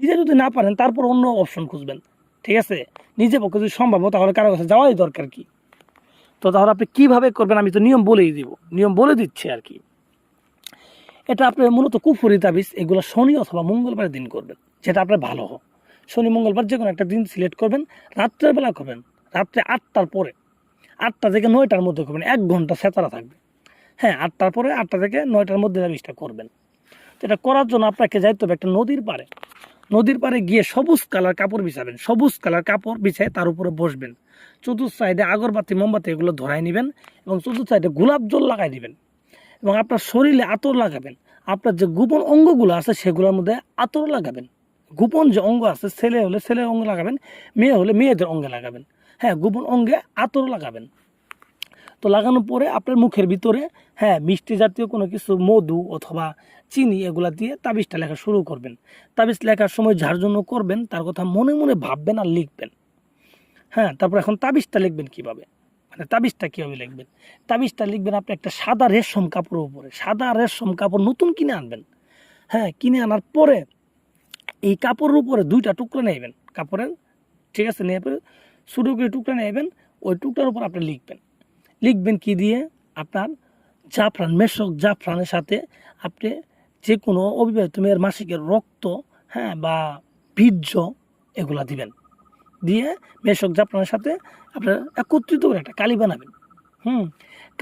নিজে যদি না পারেন তারপর অন্য অপশন খুঁজবেন, ঠিক আছে? নিজে পক্ষে যদি সম্ভব হয় তাহলে কারো কাছে যাওয়াই দরকার কি? তো তাহলে আপনি কীভাবে করবেন আমি তো নিয়ম বলেই দিব, নিয়ম বলে দিচ্ছি আর কি। এটা আপনি মূলত কুফুরি তাবিজ এগুলো শনি অথবা মঙ্গলবারের দিন করবেন, যেটা আপনার ভালো হোক। শনি মঙ্গলবার যে কোনো একটা দিন সিলেক্ট করবেন, রাত্রের বেলা করবেন, রাত্রে 8টার পরে, 8টা থেকে 9টার মধ্যে করবেন, 1 ঘন্টা সেতারা থাকবে। হ্যাঁ, 8টার পরে 8টা থেকে 9টার মধ্যে তাবিজটা করবেন। তো এটা করার জন্য আপনাকে যাইতে হবে একটা নদীর পাড়ে। নদীর পাড়ে গিয়ে সবুজ কালার কাপড় বিছাবেন, সবুজ কালার কাপড় বিছায় তার উপরে বসবেন। চতুর্থ সাইডে আগরবাতি মোমবাতি এগুলো ধরাই নেবেন এবং চতুর্থ সাইডে গোলাপ জল লাগাই দিবেন এবং আপনার শরীরে আতর লাগাবেন। আপনার যে গোপন অঙ্গগুলো আছে সেগুলোর মধ্যে আতর লাগাবেন। গোপন যে অঙ্গ আছে, ছেলে হলে ছেলের অঙ্গে লাগাবেন, মেয়ে হলে মেয়েদের অঙ্গে লাগাবেন। হ্যাঁ, গোপন অঙ্গে আতর লাগাবেন। তো লাগানোর পরে আপনার মুখের ভিতরে মিষ্টি জাতীয় কোনো কিছু, মধু অথবা চিনি এগুলা দিয়ে তাবিজটা লেখা শুরু করবেন। তাবিজ লেখার সময় যার জন্য করবেন তার কথা মনে মনে ভাববেন আর লিখবেন। তারপর এখন তাবিজটা লিখবেন কীভাবে, মানে তাবিজটা কীভাবে লিখবেন? তাবিজটা লিখবেন আপনি একটা সাদা রেশম কাপড়ের উপরে। সাদা রেশম কাপড় নতুন কিনে আনবেন। কিনে আনার পরে এই কাপড়ের উপরে 2টা টুকরা নেবেন কাপড়ের, ঠিক আছে? নিয়ে পরে ছোটো করে টুকরা নেবেন, ওই টুকরার উপর আপনি লিখবেন কি দিয়ে? আপনার জাফরান, মেশক জাফরানের সাথে আপনি যে কোনো অবিবাহিত মেয়ের মাসিকের রক্ত বা বীর্য এগুলা দিবেন। দিয়ে মেশক জাফরানের সাথে আপনার একত্রিত করে একটা কালি বানাবেন।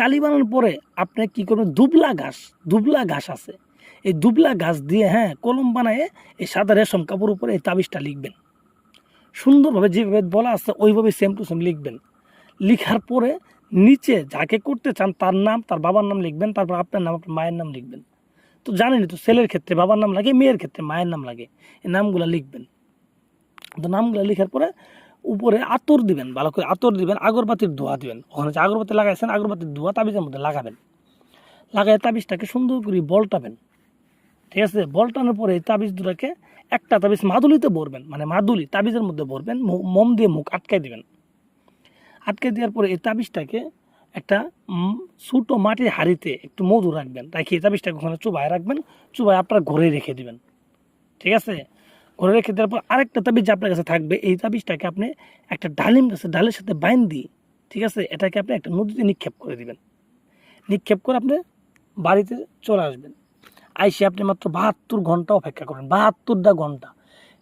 কালি বানানোর পরে আপনি কী করবেন? দুবলা ঘাস আছে, এই দুবলা ঘাস দিয়ে কলম বানায় এই সাদা রেশম কাপড় উপরে এই তাবিজটা লিখবেন। সুন্দরভাবে যেভাবে বলা আছে ওইভাবে সেম টু সেম লিখবেন। লিখার পরে নিচে যাকে করতে চান তার নাম, তার বাবার নাম লিখবেন, তারপর আপনার নাম, আপনার মায়ের নাম লিখবেন। তো জানেনই তো, ছেলের ক্ষেত্রে বাবার নাম লাগে, মেয়ের ক্ষেত্রে মায়ের নাম লাগে। এই নামগুলো লিখবেন। তো নামগুলো লিখার পরে উপরে আতর দিবেন, ভালো করে আতর দিবেন, আগরবাতির ধোঁয়া দিবেন। ওখানে যে আগরবাতি লাগাইছেন আগরবাতির ধোঁয়া তাবিজের মধ্যে লাগাবেন। লাগাই তাবিজটাকে সুন্দর করে বলটাবেন, ঠিক আছে? বলটানোর পরে এই তাবিজ দুটাকে একটা তাবিজ মাদুলিতে ভরবেন, মানে মাদুলি তাবিজের মধ্যে ভরবেন, মোম দিয়ে মুখ আটকাই দিবেন। আটকে দেওয়ার পরে এই তাবিজটাকে একটা ছোটো মাটির হাঁড়িতে একটু মধু রাখবেন, রাখিয়ে তাবিজটাকে ওখানে চুবায় রাখবেন, চুবায় আপনার ঘরে রেখে দিবেন, ঠিক আছে? ঘরে রেখে দেওয়ার পর আরেকটা তাবিজ আপনার কাছে থাকবে। এই তাবিজটাকে আপনি একটা ডালিম গাছে ডালের সাথে দিয়ে, ঠিক আছে, এটাকে আপনি একটা নদীতে নিক্ষেপ করে দিবেন। নিক্ষেপ করে আপনি বাড়িতে চলে আসবেন। আইসে আপনি মাত্র 72 ঘন্টা অপেক্ষা করেন, 72টা ঘন্টা।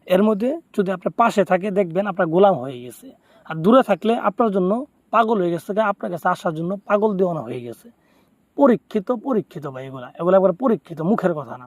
এর মধ্যে যদি আপনার পাশে থাকে দেখবেন আপনার গোলাম হয়ে গেছে, আর দূরে থাকলে আপনার জন্য পাগল হয়ে গেছে, আপনার কাছে আসার জন্য পাগল দেওয়ানো হয়ে গেছে। পরীক্ষিত ভাই, এগুলা একবার পরীক্ষিত, মুখের কথা না।